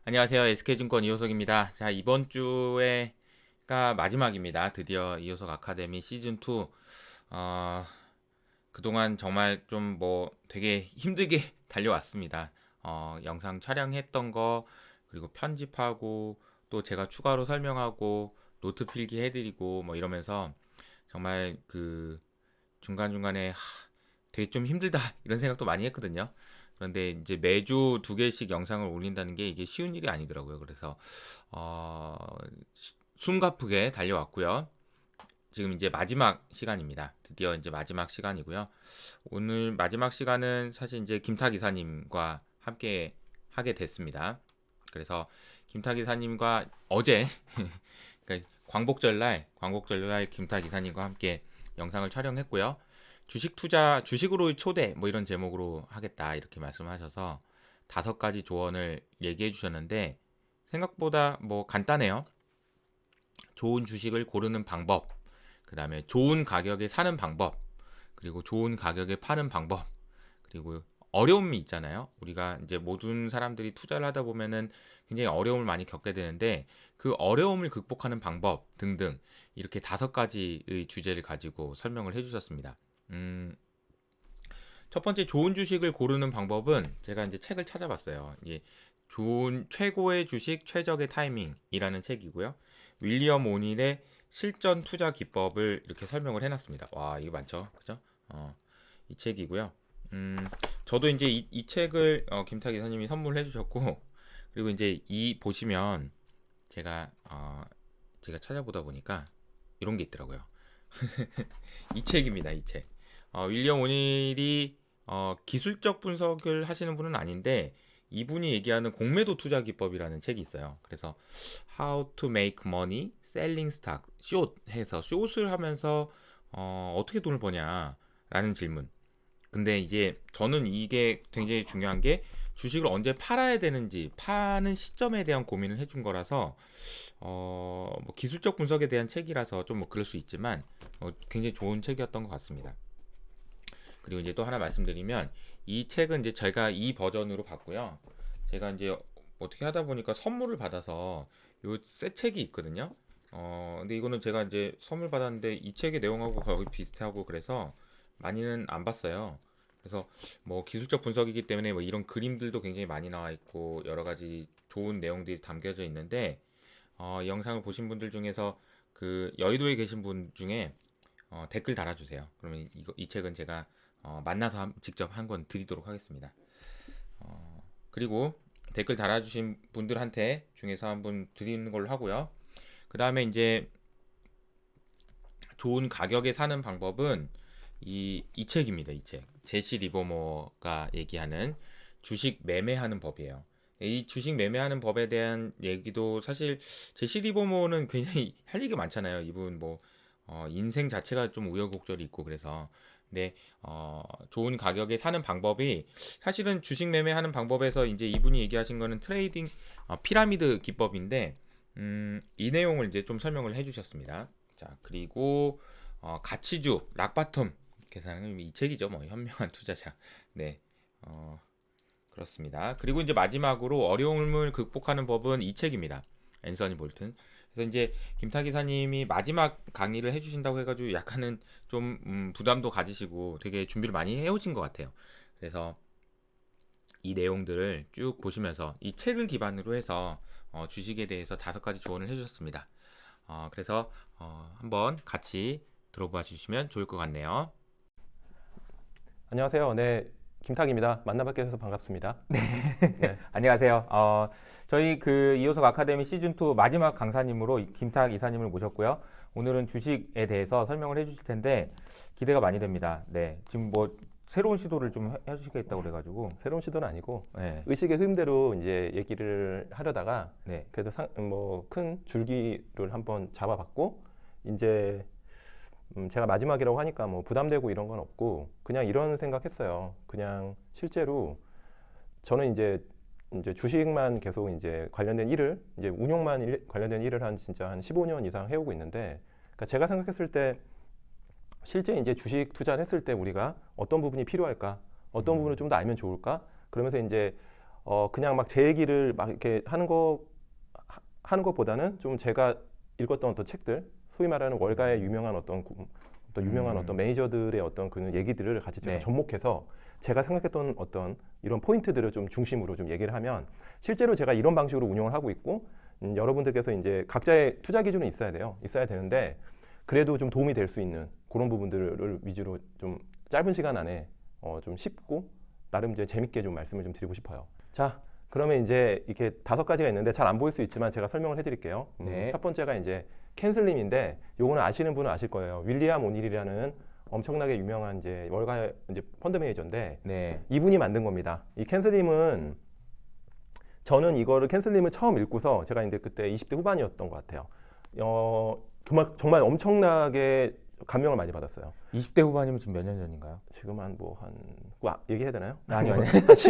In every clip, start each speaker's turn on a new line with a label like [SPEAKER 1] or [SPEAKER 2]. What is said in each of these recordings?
[SPEAKER 1] 안녕하세요. SK증권 이호석입니다. 자, 이번 주가 마지막입니다. 드디어 이호석 아카데미 시즌2. 어, 그동안 정말 좀 되게 힘들게 달려왔습니다. 영상 촬영했던 거, 그리고 편집하고, 또 제가 추가로 설명하고, 노트 필기 해드리고, 이러면서 정말 중간중간에 되게 좀 힘들다 이런 생각도 많이 했거든요. 그런데 이제 매주 두 개씩 영상을 올린다는 게 이게 쉬운 일이 아니더라고요. 그래서 어, 숨가쁘게 달려왔고요. 지금 이제 마지막 시간입니다. 드디어 이제 마지막 시간이고요. 오늘 마지막 시간은 사실 이제 김탁 이사님과 함께 하게 됐습니다. 그래서 김탁 이사님과 어제 그러니까 광복절날 김탁 이사님과 함께 영상을 촬영했고요. 주식 투자, 주식으로의 초대 이런 제목으로 하겠다 이렇게 말씀하셔서 5가지 조언을 얘기해 주셨는데 생각보다 간단해요. 좋은 주식을 고르는 방법, 그 다음에 좋은 가격에 사는 방법, 그리고 좋은 가격에 파는 방법, 그리고 어려움이 있잖아요. 우리가 이제 모든 사람들이 투자를 하다 보면은 굉장히 어려움을 많이 겪게 되는데 그 어려움을 극복하는 방법 등등 이렇게 5가지의 주제를 가지고 설명을 해주셨습니다. 첫 번째 좋은 주식을 고르는 방법은 제가 이제 책을 찾아봤어요. 이게 좋은 최고의 주식 최적의 타이밍이라는 책이고요. 윌리엄 오닐의 실전 투자 기법을 이렇게 설명을 해놨습니다. 와, 이거 많죠, 그죠? 이 책이고요. 저도 이제 이 책을 김탁 이사님이 선물해 주셨고, 그리고 이제 이 보시면 제가 찾아보다 보니까 이런 게 있더라고요. 이 책입니다, 이 책. 윌리엄 오닐이 기술적 분석을 하시는 분은 아닌데 이분이 얘기하는 공매도 투자 기법이라는 책이 있어요. 그래서 How to make money selling stock, 숏 해서 숏을 하면서 어떻게 돈을 버냐라는 질문. 근데 이제 저는 이게 굉장히 중요한 게 주식을 언제 팔아야 되는지 파는 시점에 대한 고민을 해준 거라서 기술적 분석에 대한 책이라서 좀 그럴 수 있지만 굉장히 좋은 책이었던 것 같습니다. 그리고 이제 또 하나 말씀드리면 이 책은 이제 제가 이 버전으로 봤고요. 제가 이제 어떻게 하다 보니까 선물을 받아서 요 새 책이 있거든요. 근데 이거는 제가 이제 선물 받았는데 이 책의 내용하고 거의 비슷하고 그래서 많이는 안 봤어요. 그래서 기술적 분석이기 때문에 이런 그림들도 굉장히 많이 나와 있고 여러 가지 좋은 내용들이 담겨져 있는데 영상을 보신 분들 중에서 그 여의도에 계신 분 중에 댓글 달아주세요. 그러면 이 책은 제가 만나서 직접 한 권 드리도록 하겠습니다. 그리고 댓글 달아주신 분들한테 중에서 한 분 드리는 걸로 하고요. 그 다음에 이제 좋은 가격에 사는 방법은 이 책입니다. 이 책. 제시 리버모가 얘기하는 주식 매매하는 법이에요. 이 주식 매매하는 법에 대한 얘기도 사실 제시 리버모는 굉장히 할 얘기가 많잖아요. 이분 인생 자체가 좀 우여곡절이 있고 그래서 근데 좋은 가격에 사는 방법이 사실은 주식 매매하는 방법에서 이제 이분이 얘기하신 거는 트레이딩 피라미드 기법인데 이 내용을 이제 좀 설명을 해주셨습니다. 자, 그리고 가치주 락바텀 계산은 이 책이죠. 현명한 투자자. 네. 그렇습니다. 그리고 이제 마지막으로 어려움을 극복하는 법은 이 책입니다. 앤서니 볼튼. 그래서 이제 김탁 기사님이 마지막 강의를 해주신다고 해가지고 약간은 좀 부담도 가지시고 되게 준비를 많이 해오신 것 같아요. 그래서 이 내용들을 쭉 보시면서 이 책을 기반으로 해서 주식에 대해서 5가지 조언을 해주셨습니다. 그래서 한번 같이 들어봐 주시면 좋을 것 같네요.
[SPEAKER 2] 안녕하세요. 네, 김탁입니다. 만나뵙게 돼서 반갑습니다. 네,
[SPEAKER 1] 안녕하세요. 저희 이호석 아카데미 시즌2 마지막 강사님으로 김탁 이사님을 모셨고요. 오늘은 주식에 대해서 설명을 해주실 텐데 기대가 많이 됩니다. 네, 지금 새로운 시도를 좀 해주시겠다고 그래가지고.
[SPEAKER 2] 새로운 시도는 아니고
[SPEAKER 1] 네,
[SPEAKER 2] 의식의 흐름대로 이제 얘기를 하려다가
[SPEAKER 1] 네,
[SPEAKER 2] 그래도 큰 줄기를 한번 잡아봤고 이제 제가 마지막이라고 하니까 부담되고 이런 건 없고 그냥 이런 생각했어요. 그냥 실제로 저는 이제 주식만 계속 이제 관련된 일을 이제 운용만 관련된 일을 진짜 한 15년 이상 해오고 있는데 그러니까 제가 생각했을 때 실제 이제 주식 투자를 했을 때 우리가 어떤 부분이 필요할까? 어떤 부분을 좀 더 알면 좋을까? 그러면서 이제 그냥 막 제 얘기를 막 이렇게 하는 것보다는 좀 제가 읽었던 어떤 책들, 소위 말하는 월가의 유명한 어떤 유명한 어떤 매니저들의 어떤 그 얘기들을 같이 제가
[SPEAKER 1] 네.
[SPEAKER 2] 접목해서 제가 생각했던 어떤 이런 포인트들을 좀 중심으로 좀 얘기를 하면 실제로 제가 이런 방식으로 운영을 하고 있고 여러분들께서 이제 각자의 투자 기준은 있어야 되는데 그래도 좀 도움이 될 수 있는 그런 부분들을 위주로 좀 짧은 시간 안에 좀 쉽고 나름 이제 재밌게 좀 말씀을 좀 드리고 싶어요. 자, 그러면 이제 이렇게 5가지가 있는데 잘 안 보일 수 있지만 제가 설명을 해드릴게요.
[SPEAKER 1] 네.
[SPEAKER 2] 첫 번째가 이제 캔슬림인데 요거는 아시는 분은 아실 거예요. 윌리엄 오닐이라는 엄청나게 유명한 이제 월가 이제 펀드 매니저인데
[SPEAKER 1] 네.
[SPEAKER 2] 이분이 만든 겁니다. 이 캔슬림은 저는 이거를 캔슬림을 처음 읽고서 제가 이제 그때 20대 후반이었던 것 같아요. 정말 엄청나게 감명을 많이 받았어요.
[SPEAKER 1] 20대 후반이면 지금 몇 년 전인가요?
[SPEAKER 2] 지금 얘기해야 되나요?
[SPEAKER 1] 아니요.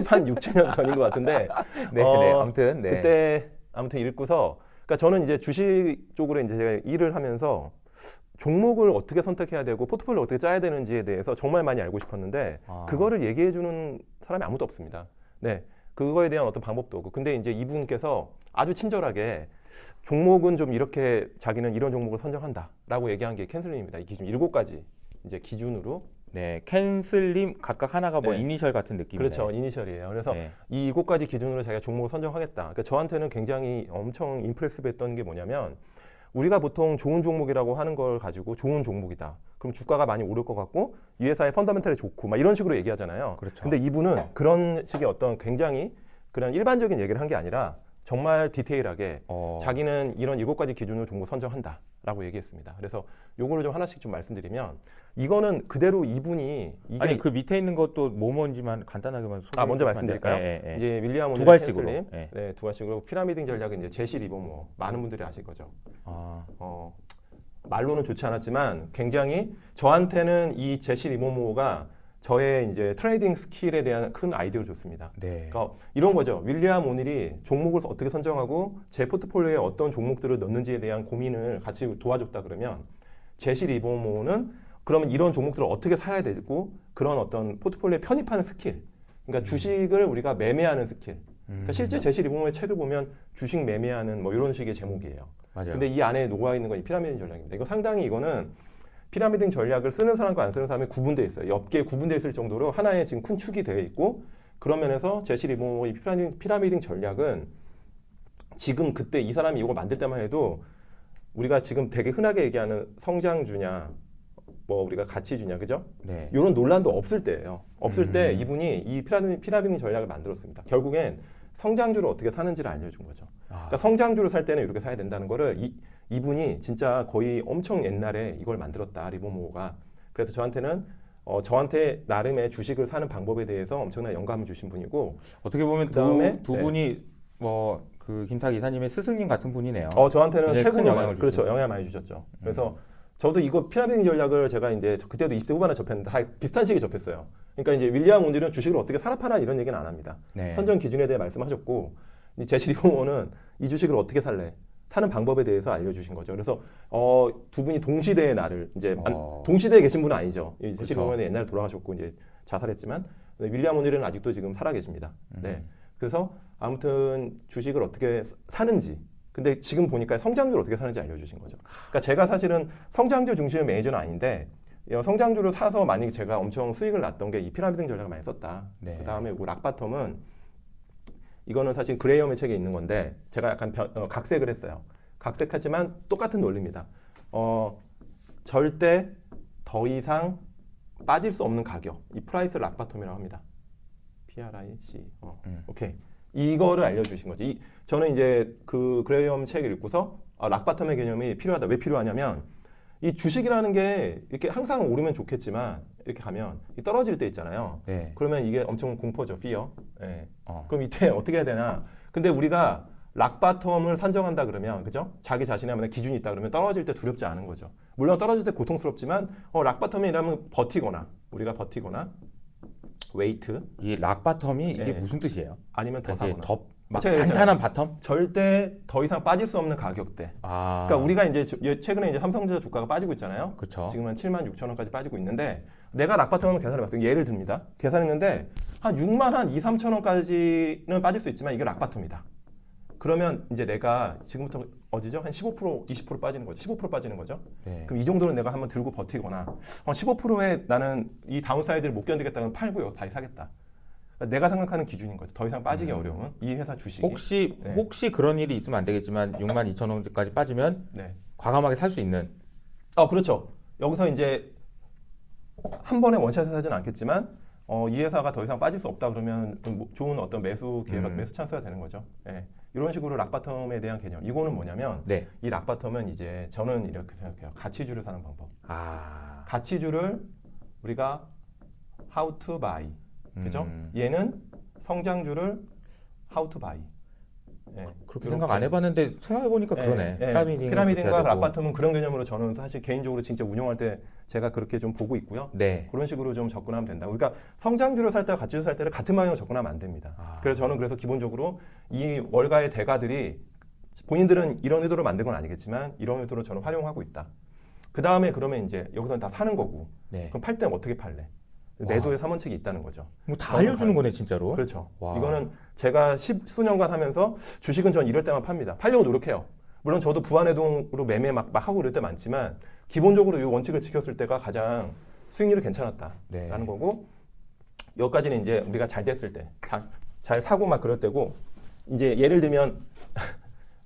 [SPEAKER 2] 한 6년 전인 것 같은데
[SPEAKER 1] 네, 아무튼 네.
[SPEAKER 2] 그때 아무튼 읽고서 그러니까 저는 이제 주식 쪽으로 이제 제가 일을 하면서 종목을 어떻게 선택해야 되고 포트폴리오 어떻게 짜야 되는지에 대해서 정말 많이 알고 싶었는데 그거를 얘기해 주는 사람이 아무도 없습니다. 네. 그거에 대한 어떤 방법도 없고. 근데 이제 이분께서 아주 친절하게 종목은 좀 이렇게 자기는 이런 종목을 선정한다라고 얘기한 게 캔슬림입니다. 이 기준 7가지 이제 기준으로
[SPEAKER 1] 네, 캔슬림 각각 하나가 뭐
[SPEAKER 2] 네.
[SPEAKER 1] 이니셜 같은 느낌이네요.
[SPEAKER 2] 그렇죠. 이니셜이에요. 그래서
[SPEAKER 1] 네.
[SPEAKER 2] 이 7가지 기준으로 자기가 종목을 선정하겠다. 그러니까 저한테는 굉장히 엄청 임프레스했던 게 뭐냐면 우리가 보통 좋은 종목이라고 하는 걸 가지고 좋은 종목이다. 그럼 주가가 많이 오를 것 같고 이 회사의 펀더멘털이 좋고 막 이런 식으로 얘기하잖아요.
[SPEAKER 1] 그렇죠.
[SPEAKER 2] 근데 이분은 그런 식의 어떤 굉장히 그런 일반적인 얘기를 한 게 아니라 정말 디테일하게 자기는 이런 7가지 기준으로 종목 선정한다라고 얘기했습니다. 그래서 요거를 좀 하나씩 좀 말씀드리면 이거는 그대로 이분이
[SPEAKER 1] 아니 그 밑에 있는 것도 뭐 뭔지만 간단하게만 소개해
[SPEAKER 2] 먼저
[SPEAKER 1] 주시면 안 돼요?
[SPEAKER 2] 말씀드릴까요?
[SPEAKER 1] 네, 네.
[SPEAKER 2] 이제 윌리엄
[SPEAKER 1] 두
[SPEAKER 2] 오닐
[SPEAKER 1] 갈씩으로.
[SPEAKER 2] 캔슬림,
[SPEAKER 1] 네.
[SPEAKER 2] 네, 2가식으로 피라미딩 전략은 이제 제시 리버모 많은 분들이 아실 거죠. 말로는 좋지 않았지만 굉장히 저한테는 이 제시 리버모가 저의 이제 트레이딩 스킬에 대한 큰 아이디어를 줬습니다.
[SPEAKER 1] 네.
[SPEAKER 2] 그러니까 이런 거죠. 윌리엄 오닐이 종목을 어떻게 선정하고 제 포트폴리오에 어떤 종목들을 넣는지에 대한 고민을 같이 도와줬다 그러면 제시 리버모는 그러면 이런 종목들을 어떻게 사야 되고 그런 어떤 포트폴리오에 편입하는 스킬. 그러니까 주식을 우리가 매매하는 스킬. 그러니까 실제 제시 리버모의 책을 보면 주식 매매하는 뭐 이런 식의 제목이에요.
[SPEAKER 1] 맞아요.
[SPEAKER 2] 근데 이 안에 녹아 있는 건 이 피라미드 전략입니다. 이거 상당히 이거는 피라미드 전략을 쓰는 사람과 안 쓰는 사람이 구분되어 있어요. 엽기에 구분되어 있을 정도로 하나의 지금 큰 축이 되어 있고 그런 면에서 제시 리버모의 피라미드 전략은 지금 그때 이 사람이 이거 만들 때만 해도 우리가 지금 되게 흔하게 얘기하는 성장주냐 뭐 우리가 가치주냐 그죠?
[SPEAKER 1] 네.
[SPEAKER 2] 이런 논란도 없을 때예요. 없을 때 이분이 이 피라미드 전략을 만들었습니다. 결국엔 성장주를 어떻게 사는지를 알려준 거죠. 그러니까 성장주를 살 때는 이렇게 사야 된다는 거를 이분이 진짜 거의 엄청 옛날에 이걸 만들었다 리버모가. 그래서 저한테 나름의 주식을 사는 방법에 대해서 엄청난 영감을 주신 분이고
[SPEAKER 1] 어떻게 보면
[SPEAKER 2] 그다음에
[SPEAKER 1] 두 분이 뭐 그 김탁 이사님의 스승님 같은 분이네요.
[SPEAKER 2] 저한테는
[SPEAKER 1] 굉장히 큰
[SPEAKER 2] 최고로
[SPEAKER 1] 영향을
[SPEAKER 2] 그렇죠.
[SPEAKER 1] 주시고.
[SPEAKER 2] 영향을 많이 주셨죠. 그래서 저도 이거 피라미드 전략을 제가 이제 그때도 20대 후반에 접했는데 다 비슷한 시기에 접했어요. 그러니까 이제 윌리엄 온딜은 주식을 어떻게 사라 팔아 이런 얘기는 안 합니다.
[SPEAKER 1] 네.
[SPEAKER 2] 선정 기준에 대해 말씀하셨고 이 제시 리버모는 이 주식을 어떻게 살래? 사는 방법에 대해서 알려주신 거죠. 그래서 두 분이 동시대의 나를 이제 동시대에 계신 분은 아니죠. 이 제시
[SPEAKER 1] 그렇죠.
[SPEAKER 2] 리버모는 옛날에 돌아가셨고 이제 자살했지만 윌리엄 온딜은 아직도 지금 살아 계십니다. 네. 그래서 아무튼 주식을 어떻게 사는지. 근데 지금 보니까 성장주를 어떻게 사는지 알려주신 거죠. 그러니까 제가 사실은 성장주 중심의 매니저는 아닌데 성장주를 사서 만약에 제가 엄청 수익을 났던 게 이 피라미드 전략을 많이 썼다.
[SPEAKER 1] 네.
[SPEAKER 2] 그다음에 락바텀은 이거는 사실 그레이엄의 책에 있는 건데 제가 약간 각색을 했어요. 각색하지만 똑같은 논리입니다. 절대 더 이상 빠질 수 없는 가격. 이 프라이스 락바텀이라고 합니다. PRIC. 오케이. 이거를 알려주신 거죠. 저는 이제 그 그레이엄 책을 읽고서 락바텀의 개념이 필요하다. 왜 필요하냐면 이 주식이라는 게 이렇게 항상 오르면 좋겠지만 이렇게 가면 떨어질 때 있잖아요.
[SPEAKER 1] 네.
[SPEAKER 2] 그러면 이게 엄청 공포죠. fear. 네. 그럼 이때 어떻게 해야 되나? 근데 우리가 락바텀을 산정한다 그러면 그죠? 자기 자신의 기준이 있다 그러면 떨어질 때 두렵지 않은 거죠. 물론 떨어질 때 고통스럽지만 락바텀이라면 우리가 버티거나 웨이트
[SPEAKER 1] 이 락바텀이 이게
[SPEAKER 2] 네.
[SPEAKER 1] 무슨 뜻이에요?
[SPEAKER 2] 아니면 더
[SPEAKER 1] 이게
[SPEAKER 2] 사거나
[SPEAKER 1] 막
[SPEAKER 2] 제가
[SPEAKER 1] 단단한 바텀?
[SPEAKER 2] 절대 더 이상 빠질 수 없는 가격대.
[SPEAKER 1] 아,
[SPEAKER 2] 그러니까 우리가 이제 최근에 이제 삼성전자 주가가 빠지고 있잖아요.
[SPEAKER 1] 그렇죠.
[SPEAKER 2] 지금은 7만 6천 원까지 빠지고 있는데 내가 락바텀을 계산해봤어요. 예를 듭니다. 계산했는데 한 6만 한 2, 3천 원까지는 빠질 수 있지만 이게 락바텀이다. 그러면 이제 내가 지금부터 어디죠? 한 15%, 20% 빠지는 거죠. 15% 빠지는 거죠.
[SPEAKER 1] 네.
[SPEAKER 2] 그럼 이 정도는 내가 한번 들고 버티거나 15%에 나는 이 다운사이드를 못 견디겠다면 팔고 여기서 다시 사겠다. 그러니까 내가 생각하는 기준인 거죠. 더 이상 빠지기 어려운 이 회사 주식이.
[SPEAKER 1] 혹시
[SPEAKER 2] 네.
[SPEAKER 1] 그런 일이 있으면 안 되겠지만 62,000원까지 빠지면
[SPEAKER 2] 네.
[SPEAKER 1] 과감하게 살 수 있는.
[SPEAKER 2] 그렇죠. 여기서 이제 한 번에 원샷을 사지는 않겠지만 이 회사가 더 이상 빠질 수 없다 그러면 좀 좋은 어떤 매수 기회가 매수 찬스가 되는 거죠. 예. 이런 식으로 락바텀에 대한 개념. 이거는 뭐냐면
[SPEAKER 1] 네.
[SPEAKER 2] 이 락바텀은 이제 저는 이렇게 생각해요. 가치주를 사는 방법.
[SPEAKER 1] 아,
[SPEAKER 2] 가치주를 우리가 how to buy. 그죠? 얘는 성장주를 how to buy. 예.
[SPEAKER 1] 그렇게
[SPEAKER 2] 이렇게.
[SPEAKER 1] 생각 안 해봤는데 생각해보니까 그러네.
[SPEAKER 2] 피라미딩과 락바텀은 그런 개념으로 저는 사실 개인적으로 진짜 운용할 때 제가 그렇게 좀 보고 있고요.
[SPEAKER 1] 네.
[SPEAKER 2] 그런 식으로 좀 접근하면 된다. 그러니까 성장주를 살 때와 가치주 살 때를 같은 방향으로 접근하면 안 됩니다. 그래서 저는 기본적으로 이 월가의 대가들이 본인들은 이런 의도로 만든 건 아니겠지만 이런 의도로 저는 활용하고 있다. 그 다음에 그러면 이제 여기서는 다 사는 거고.
[SPEAKER 1] 네.
[SPEAKER 2] 그럼 팔 때는 어떻게 팔래? 매도의 3원칙이 있다는 거죠.
[SPEAKER 1] 뭐 다 알려주는 거네 진짜로.
[SPEAKER 2] 그렇죠.
[SPEAKER 1] 와.
[SPEAKER 2] 이거는 제가 십수년간 하면서 주식은 전 이럴 때만 팝니다. 팔려고 노력해요. 물론 저도 부안해동으로 매매 막 하고 그럴 때 많지만 기본적으로 이 원칙을 지켰을 때가 가장 수익률이 괜찮았다라는
[SPEAKER 1] 네.
[SPEAKER 2] 거고 여기까지는 이제 우리가 잘 됐을 때, 잘 사고 막 그럴 때고 이제 예를 들면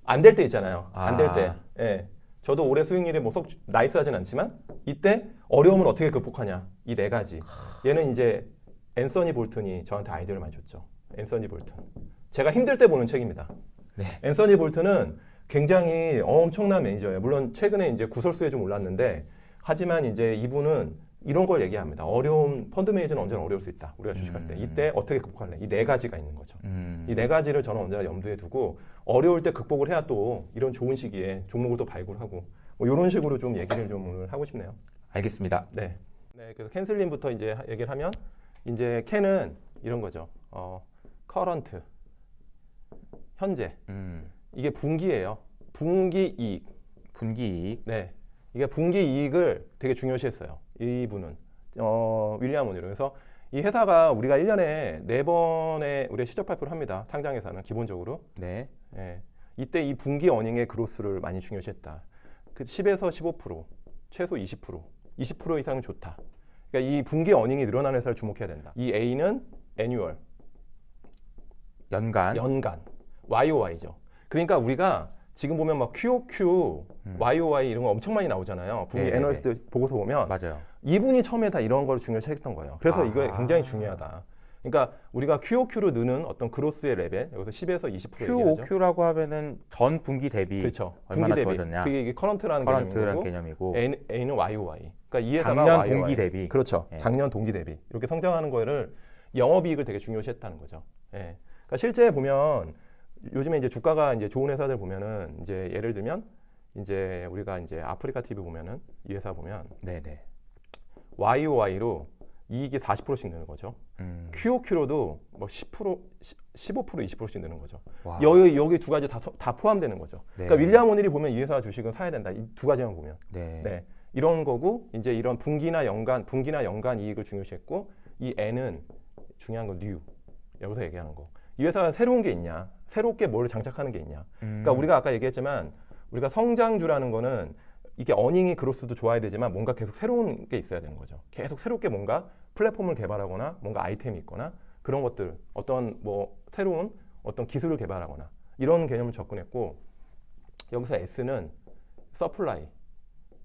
[SPEAKER 2] 안 될 때 있잖아요. 안 될 때. 예. 저도 올해 수익률이 뭐 썩 나이스하진 않지만 이때 어려움을 어떻게 극복하냐 이 네 가지. 얘는 이제 앤서니 볼튼이 저한테 아이디어를 많이 줬죠. 앤서니 볼튼. 제가 힘들 때 보는 책입니다.
[SPEAKER 1] 네.
[SPEAKER 2] 앤서니 볼튼은 굉장히 엄청난 매니저예요. 물론 최근에 이제 구설수에 좀 올랐는데 하지만 이제 이분은 이런 걸 얘기합니다. 어려운 펀드 매니저는 언제나 어려울 수 있다. 우리가 주식할 때 이때 어떻게 극복할래? 이 네 가지가 있는 거죠. 이 네 가지를 저는 언제나 염두에 두고 어려울 때 극복을 해야 또 이런 좋은 시기에 종목을 또 발굴하고 뭐 이런 식으로 좀 얘기를 좀 오늘 하고 싶네요.
[SPEAKER 1] 알겠습니다.
[SPEAKER 2] 네. 그래서 캔슬림부터 이제 얘기를 하면 이제 캔은 이런 거죠. 커런트 현재 이게 분기예요. 분기 이익.
[SPEAKER 1] 분기 이익.
[SPEAKER 2] 네. 이게 분기 이익을 되게 중요시했어요. 이분은 윌리엄 오니로. 그래서 이 회사가 우리가 1년에 4번의 우리 실적 발표를 합니다. 상장회사는 기본적으로.
[SPEAKER 1] 네.
[SPEAKER 2] 예. 이때 이 분기 어닝의 그로스를 많이 중요시했다. 그 10에서 15%, 최소 20% 이상은 좋다. 그러니까 이 분기 어닝이 늘어나는 회사를 주목해야 된다. 이 A는 애뉴얼,
[SPEAKER 1] 연간.
[SPEAKER 2] YOY죠. 그러니까 우리가 지금 보면 막 QOQ, YOY 이런 거 엄청 많이 나오잖아요. 분기
[SPEAKER 1] 네네네.
[SPEAKER 2] 애널리스트 보고서 보면
[SPEAKER 1] 맞아요.
[SPEAKER 2] 이분이 처음에 다 이런 걸 중요시했던 거예요. 그래서 이거 굉장히 중요하다. 그러니까 우리가 QOQ로 느는 어떤 그로스의 레벨, 여기서 10에서 20% 얘기하죠.
[SPEAKER 1] QOQ라고 하면은 전 분기 대비
[SPEAKER 2] 그렇죠.
[SPEAKER 1] 얼마나
[SPEAKER 2] 분기 대비.
[SPEAKER 1] 좋아졌냐.
[SPEAKER 2] 그게 이게 커런트라는
[SPEAKER 1] 개념이고.
[SPEAKER 2] A는 YOY. 그러니까 이 회사가
[SPEAKER 1] 작년
[SPEAKER 2] YOY.
[SPEAKER 1] 동기 대비.
[SPEAKER 2] 그렇죠.
[SPEAKER 1] 예.
[SPEAKER 2] 작년 동기 대비. 이렇게 성장하는 거를 영업이익을 되게 중요시했다는 거죠. 예. 그러니까 실제 보면 요즘에 이제 주가가 이제 좋은 회사들 보면은 이제 예를 들면 이제 우리가 이제 아프리카 TV 보면은 이 회사 보면
[SPEAKER 1] 네네.
[SPEAKER 2] YOY로 이익이 40%씩 느는 거죠. QOQ로도 뭐 10%, 15%, 20%씩 느는 거죠.
[SPEAKER 1] 와.
[SPEAKER 2] 여기 두 가지 다 포함되는 거죠.
[SPEAKER 1] 네.
[SPEAKER 2] 그러니까 윌리엄 오닐이 보면 이 회사 주식은 사야 된다. 이 두 가지만 보면.
[SPEAKER 1] 네.
[SPEAKER 2] 네. 이런 거고 이제 이런 분기나 연간 이익을 중요시했고 이 N은 중요한 건 new. 여기서 얘기하는 거. 이 회사가 새로운 게 있냐? 새롭게 뭘 장착하는 게 있냐? 그러니까 우리가 아까 얘기했지만 우리가 성장주라는 거는 이게 어닝이 그로스도 좋아야 되지만 뭔가 계속 새로운 게 있어야 되는 거죠. 계속 새롭게 뭔가 플랫폼을 개발하거나 뭔가 아이템이 있거나 그런 것들 어떤 뭐 새로운 어떤 기술을 개발하거나 이런 개념을 접근했고 여기서 S는 서플라이.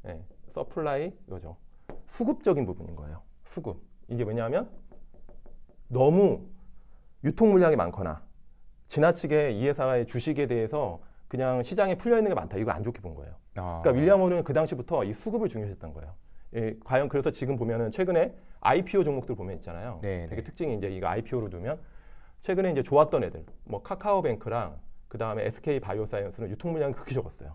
[SPEAKER 2] 네, 서플라이 이거죠. 수급적인 부분인 거예요. 수급. 이게 왜냐하면 너무 유통 물량이 많거나 지나치게 이 회사의 주식에 대해서 그냥 시장에 풀려 있는 게 많다. 이거 안 좋게 본 거예요. 그러니까 윌리엄 오는 그 당시부터 이 수급을 중요시했던 거예요. 예, 과연 그래서 지금 보면은 최근에 IPO 종목들 보면 있잖아요.
[SPEAKER 1] 네,
[SPEAKER 2] 되게
[SPEAKER 1] 네.
[SPEAKER 2] 특징이 이제 이거 IPO로 두면 최근에 이제 좋았던 애들, 뭐 카카오뱅크랑 그 다음에 SK 바이오사이언스는 유통 물량이 그렇게 적었어요.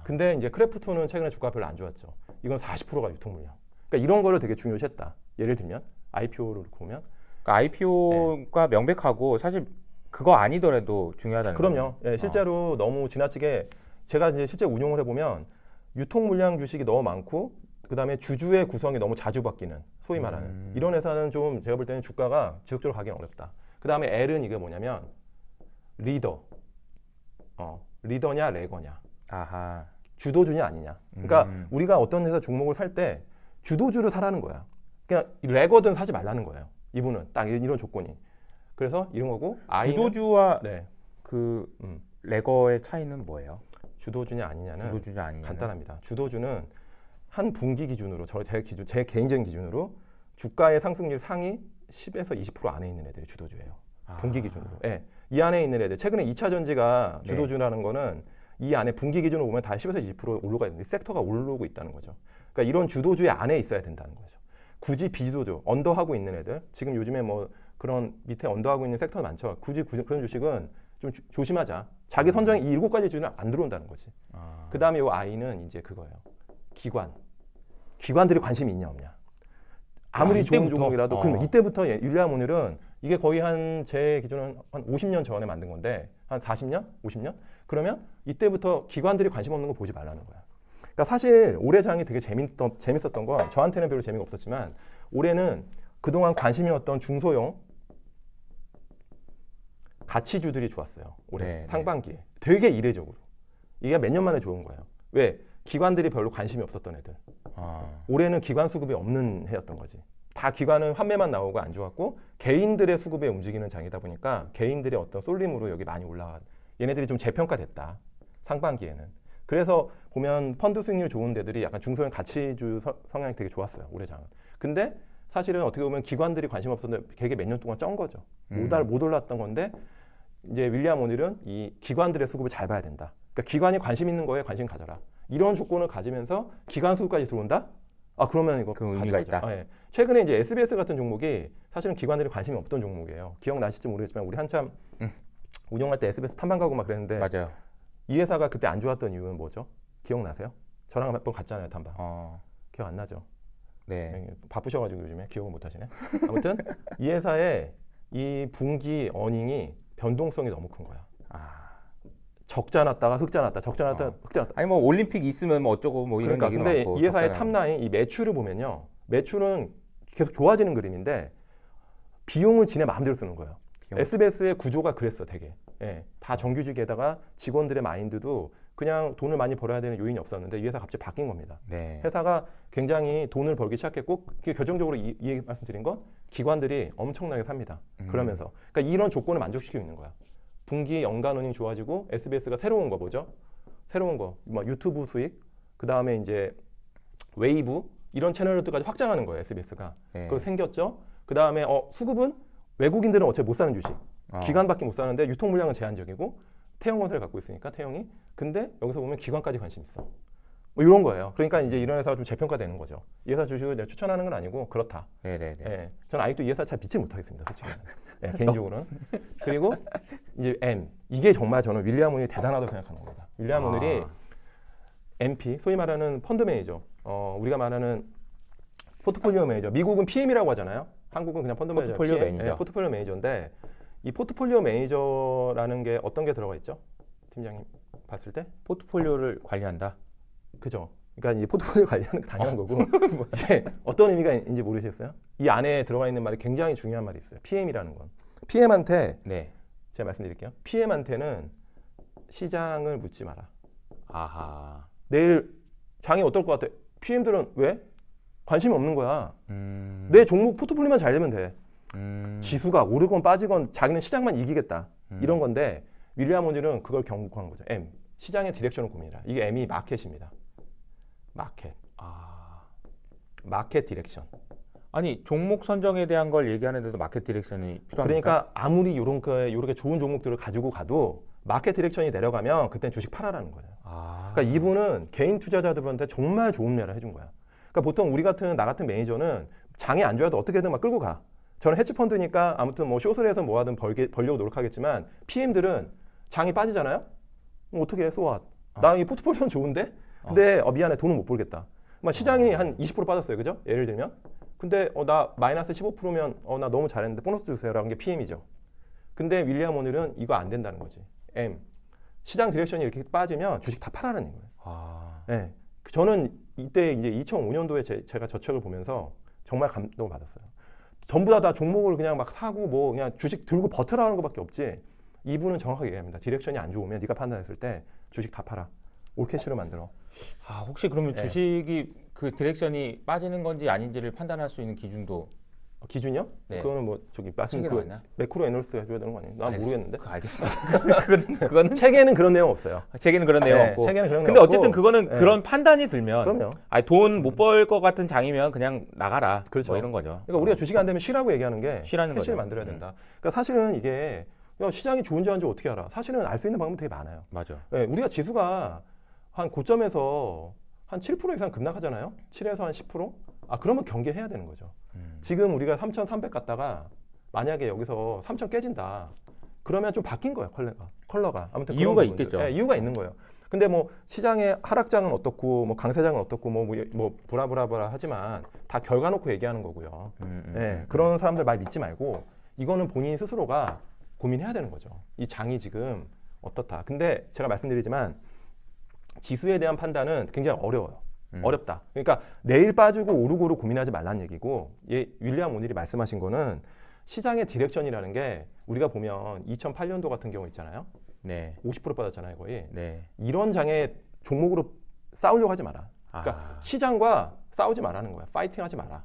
[SPEAKER 2] 근데 이제 크래프톤은 최근에 주가 별로 안 좋았죠. 이건 40%가 유통 물량. 그러니까 이런 거를 되게 중요시했다. 예를 들면 IPO를 보면
[SPEAKER 1] 그러니까 IPO가 명백하고 사실 그거 아니더라도 중요하다는 거예요.
[SPEAKER 2] 그럼요. 예, 실제로 너무 지나치게 제가 이제 실제 운용을 해보면 유통 물량 주식이 너무 많고 그다음에 주주의 구성이 너무 자주 바뀌는 소위 말하는 이런 회사는 좀 제가 볼 때는 주가가 지속적으로 가기는 어렵다. 그다음에 L은 이게 뭐냐면 리더, 리더냐 레거냐,
[SPEAKER 1] 아하.
[SPEAKER 2] 주도주냐 아니냐. 그러니까 우리가 어떤 회사 종목을 살 때 주도주를 사라는 거야. 그냥 레거든 사지 말라는 거예요. 이분은 딱 이런 조건이. 그래서 이런 거고 I는
[SPEAKER 1] 주도주와
[SPEAKER 2] 네,
[SPEAKER 1] 그 레거의 차이는 뭐예요?
[SPEAKER 2] 주도주냐 아니냐는
[SPEAKER 1] 주도주냐 아니냐는
[SPEAKER 2] 간단합니다. 주도주는 한 분기 기준으로 제 개인적인 기준으로 주가의 상승률 상위 10에서 20% 안에 있는 애들이 주도주예요. 분기 기준으로. 예. 이 안에 있는 애들. 최근에 2차 전지가
[SPEAKER 1] 네.
[SPEAKER 2] 주도주라는 거는 이 안에 분기 기준으로 보면 다 10에서 20% 올라가 있는데 섹터가 오르고 있다는 거죠. 그러니까 이런 주도주의 안에 있어야 된다는 거죠. 굳이 비주도주, 언더하고 있는 애들. 지금 요즘에 뭐 그런 밑에 언더하고 있는 섹터 많죠. 굳이 그런 주식은 좀 조심하자. 자기 선정이 이 7가지 기준은 안 들어온다는 거지. 그 다음에 이 I는 이제 그거예요. 기관들이 관심이 있냐 없냐. 아무리 좋은
[SPEAKER 1] 이때부터?
[SPEAKER 2] 종목이라도 그러면 이때부터 윌리엄 오닐은 이게 거의 한 제 기준은 한 50년 전에 만든 건데 한 40년, 50년? 그러면 이때부터 기관들이 관심 없는 거 보지 말라는 거야. 그러니까 사실 올해 장이 되게 재밌었던 건 저한테는 별로 재미가 없었지만 올해는 그동안 관심이었던 중소형 가치주들이 좋았어요. 올해
[SPEAKER 1] 네,
[SPEAKER 2] 상반기에 되게 이례적으로 이게 몇 년 만에 좋은 거예요. 왜? 기관들이 별로 관심이 없었던 애들. 올해는 기관 수급이 없는 해였던 거지. 다 기관은 환매만 나오고 안 좋았고 개인들의 수급에 움직이는 장이다 보니까 개인들의 어떤 쏠림으로 여기 많이 올라간 얘네들이 좀 재평가됐다. 상반기에는. 그래서 보면 펀드 수익률 좋은 데들이 약간 중소형 가치주 성향이 되게 좋았어요. 올해 장은. 근데 사실은 어떻게 보면 기관들이 관심 없었는데 되게 몇 년 동안 쩐 거죠. 못 올랐던 건데 이제 윌리엄 오닐은 이 기관들의 수급을 잘 봐야 된다. 그러니까 기관이 관심 있는 거에 관심 가져라. 이런 조건을 가지면서 기관 수급까지 들어온다? 그러면 이거
[SPEAKER 1] 그 의미가 있다.
[SPEAKER 2] 예. 최근에 이제 SBS 같은 종목이 사실은 기관들이 관심이 없던 종목이에요. 기억나실지 모르겠지만 우리 한참 운영할 때 SBS 탐방 가고 막 그랬는데
[SPEAKER 1] 맞아요.
[SPEAKER 2] 이 회사가 그때 안 좋았던 이유는 뭐죠? 기억나세요? 저랑 몇 번 갔잖아요, 탐방. 기억 안 나죠?
[SPEAKER 1] 네.
[SPEAKER 2] 바쁘셔가지고 요즘에 기억을 못 하시네. 아무튼 이 회사의 이 분기 어닝이 변동성이 너무 큰 거야. 적자 났다가 흑자 났다, 적자 났다가 흑자 났다.
[SPEAKER 1] 아니 뭐 올림픽 있으면 뭐 어쩌고 뭐 이런
[SPEAKER 2] 그러니까
[SPEAKER 1] 얘기도
[SPEAKER 2] 근데
[SPEAKER 1] 많고.
[SPEAKER 2] 이 회사의
[SPEAKER 1] 적잖아요.
[SPEAKER 2] 탑라인, 이 매출을 보면요, 매출은 계속 좋아지는 그림인데 비용을 지네 마음대로 쓰는 거예요. SBS의 구조가 그랬어, 되게. 예, 다 정규직에다가 직원들의 마인드도 그냥 돈을 많이 벌어야 되는 요인이 없었는데 이 회사 갑자기 바뀐 겁니다.
[SPEAKER 1] 네.
[SPEAKER 2] 회사가 굉장히 돈을 벌기 시작했고 그게 결정적으로 이 얘기 말씀드린 건 기관들이 엄청나게 삽니다. 그러면서 그러니까 이런 조건을 만족시키고 있는 거야. 분기 연간 운이 좋아지고 SBS가 새로운 거 뭐죠? 새로운 거, 뭐 유튜브 수익, 그 다음에 이제 웨이브 이런 채널들까지 확장하는 거예요. SBS가.
[SPEAKER 1] 네.
[SPEAKER 2] 그거 생겼죠. 그 다음에 수급은 외국인들은 어차피 못 사는 주식. 기관밖에 못 사는데 유통 물량은 제한적이고 태형건설을 갖고 있으니까 태형이. 근데 여기서 보면 기관까지 관심 있어. 뭐 이런 거예요. 그러니까 이제 이런 회사가 좀 재평가되는 거죠. 이 회사 주식을 내가 추천하는 건 아니고 그렇다.
[SPEAKER 1] 네네네.
[SPEAKER 2] 예, 저는 아직도 이 회사 잘 믿지 못하겠습니다, 솔직히. 예, 개인적으로는. 그리고 이제 M 이게 정말 저는 윌리엄 오닐이 대단하다고 생각하는 겁니다. 윌리엄 오닐이 MP 소위 말하는 펀드 매니저, 우리가 말하는 포트폴리오 매니저. 미국은 PM이라고 하잖아요. 한국은 그냥 펀드 매니저.
[SPEAKER 1] 포트폴리오
[SPEAKER 2] PM.
[SPEAKER 1] 매니저.
[SPEAKER 2] 예, 포트폴리오 매니저인데 이 포트폴리오 매니저라는 게 어떤 게 들어가 있죠? 팀장님 봤을 때?
[SPEAKER 1] 포트폴리오를 관리한다.
[SPEAKER 2] 그죠. 그러니까 이 포트폴리오 관리하는 게 당연한 거고 이게 어떤 의미가 있는지 모르시겠어요? 이 안에 들어가 있는 말이 굉장히 중요한 말이 있어요. PM이라는 건. PM한테
[SPEAKER 1] 네.
[SPEAKER 2] 제가 말씀드릴게요. PM한테는 시장을 묻지 마라.
[SPEAKER 1] 아하.
[SPEAKER 2] 내일 장이 어떨 것 같아? PM들은 왜? 관심이 없는 거야.
[SPEAKER 1] 음.
[SPEAKER 2] 내 종목 포트폴리오만 잘 되면 돼.
[SPEAKER 1] 음.
[SPEAKER 2] 지수가 오르건 빠지건 자기는 시장만 이기겠다. 이런 건데 윌리엄 오닐은 그걸 경고한 거죠. M. 시장의 디렉션을 고민해라. 이게 M이 마켓입니다. 마켓. 마켓 디렉션.
[SPEAKER 1] 아니 종목 선정에 대한 걸 얘기하는데도 마켓 디렉션이 필요합니까?
[SPEAKER 2] 그러니까 아무리 요렇게 좋은 종목들을 가지고 가도 마켓 디렉션이 내려가면 그땐 주식 팔아라는 거예요. 그러니까 이분은 개인 투자자들한테 정말 좋은 매를 해준 거야. 그러니까 보통 나 같은 매니저는 장이 안 좋아도 어떻게든 막 끌고 가. 저는 헤지펀드니까 아무튼 뭐 숏을 해서 뭐 하든 벌려고 노력하겠지만 PM들은 장이 빠지잖아요? 어떻게 해? 쏘아. 나 이 포트폴리오는 좋은데? 근데 미안해, 돈은 못 벌겠다. 막 시장이 한 20% 빠졌어요. 그죠? 예를 들면. 근데 나 마이너스 15%면 나 너무 잘했는데 보너스 주세요라는 게 PM이죠. 근데 윌리엄 오닐은 이거 안 된다는 거지. M. 시장 디렉션이 이렇게 빠지면 주식 다 팔아라는 거예요.
[SPEAKER 1] 아,
[SPEAKER 2] 네. 저는 이때 이제 2005년도에 제가 저 책을 보면서 정말 감동을 받았어요. 전부 다 종목을 그냥 막 사고 뭐 그냥 주식 들고 버텨라는 것밖에 없지. 이분은 정확하게 얘기합니다. 디렉션이 안 좋으면 네가 판단했을 때 주식 다 팔아. 올캐시로 만들어.
[SPEAKER 1] 아 혹시 그러면
[SPEAKER 2] 네.
[SPEAKER 1] 주식이 그 디렉션이 빠지는 건지 아닌지를 판단할 수 있는 기준도
[SPEAKER 2] 기준이요?
[SPEAKER 1] 네.
[SPEAKER 2] 그거는 뭐 저기 말씀
[SPEAKER 1] 책에
[SPEAKER 2] 그
[SPEAKER 1] 나왔나?
[SPEAKER 2] 매크로 애널리스트가 해줘야 되는 거 아니에요? 난 모르겠는데.
[SPEAKER 1] 알겠습니다. 그거는
[SPEAKER 2] 책에는 그런 내용 없어요.
[SPEAKER 1] 책에는 그런 내용
[SPEAKER 2] 네,
[SPEAKER 1] 없고.
[SPEAKER 2] 책에는 그런
[SPEAKER 1] 근데
[SPEAKER 2] 내용
[SPEAKER 1] 어쨌든
[SPEAKER 2] 없고.
[SPEAKER 1] 그거는
[SPEAKER 2] 네.
[SPEAKER 1] 그런 판단이 들면
[SPEAKER 2] 그럼요.
[SPEAKER 1] 아니 돈 못 벌 것 같은 장이면 그냥 나가라.
[SPEAKER 2] 그렇죠.
[SPEAKER 1] 뭐 이런 거죠.
[SPEAKER 2] 그러니까 우리가 주식이 안 되면 쉬라고 얘기하는 게
[SPEAKER 1] 쉬라는
[SPEAKER 2] 캐시를
[SPEAKER 1] 거죠.
[SPEAKER 2] 만들어야 된다. 그러니까 사실은 이게 야, 시장이 좋은지 안 좋은지 어떻게 알아? 사실은 알 수 있는 방법이 되게 많아요.
[SPEAKER 1] 맞아.
[SPEAKER 2] 네, 우리가 지수가 한 고점에서 한 7% 이상 급락하잖아요. 7에서 한 10%? 아 그러면 경계해야 되는 거죠. 지금 우리가 3,300 갔다가 만약에 여기서 3,000 깨진다. 그러면 좀 바뀐 거예요, 컬러가. 아무튼 그런
[SPEAKER 1] 이유가
[SPEAKER 2] 부분들.
[SPEAKER 1] 있겠죠.
[SPEAKER 2] 네, 이유가 있는 거예요. 근데 뭐 시장의 하락장은 어떻고 뭐 강세장은 어떻고 뭐 보라보라보라 하지만 다 결과 놓고 얘기하는 거고요. 네, 그런 사람들 말 믿지 말고 이거는 본인 스스로가 고민해야 되는 거죠. 이 장이 지금 어떻다. 근데 제가 말씀드리지만 지수에 대한 판단은 굉장히 어려워요. 어렵다. 그러니까 내일 빠지고 오르고를 고민하지 말라는 얘기고 윌리엄 오닐이 말씀하신 거는 시장의 디렉션이라는 게 우리가 보면 2008년도 같은 경우 있잖아요.
[SPEAKER 1] 네.
[SPEAKER 2] 50% 빠졌잖아요, 거의.
[SPEAKER 1] 네.
[SPEAKER 2] 이런 장에 종목으로 싸우려고 하지 마라. 그러니까 시장과 싸우지 말라는 거야. 파이팅하지 마라.